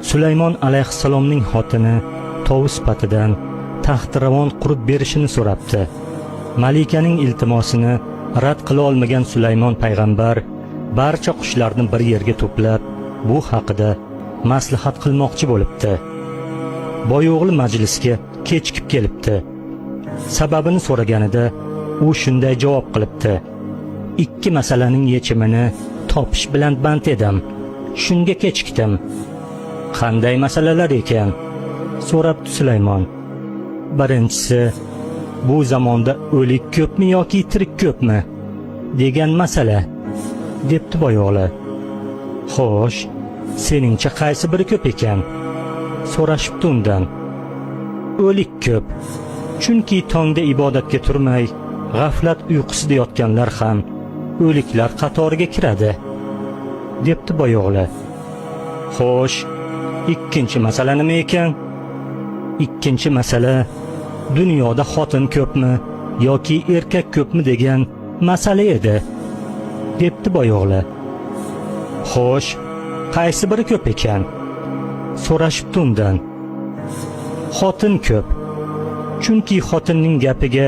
Sulaymon alayhissalomning xotini tovush sifatida taxtiravon qurib berishini so'rabdi. Malikaning iltimosini rad qila olmagan Sulaymon payg'ambar barcha qushlarni bir yerga to'plab bu haqida maslahat qilmoqchi bo'libdi. Boyo'g'li majlisga kechikib kelibdi. Sababini so'raganida u shunday javob qilibdi: ikki masalaning yechimini topish bilan band edim. Shunga kechikdim. Qanday masalalar ekan? So'rabdi Sulaymon. Birinchisi, bu zamonda o'lik ko'pmi yoki tirik ko'pmi degan masala, debdi boyo'g'li. Xo'sh, seningcha qaysi biri ko'p ekan? So'rashibdi undan. O'lik ko'p. Chunki tongda ibodatga turmay, g'aflat uyqusida yotganlar ham o'liklar qatoriga kiradi, debdi boyo'g'li. Xo'sh, ikkinchi masala nima ekan? Ikkinchi masala dunyoda xotin ko'pmi yoki erkak ko'pmi degan masala edi, debdi boyo'g'li. Xo'sh, qaysi biri ko'p ekan? So'rashibdi undan. Xotin ko'p. Chunki xotinning gapiga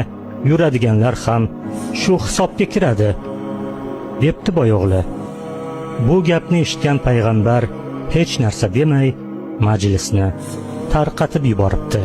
yuradiganlar ham shu hisobga kiradi, debdi boyo'g'li. Bu gapni eshitgan payg'ambar hech narsa demay majlisni tarqatib yuboribdi.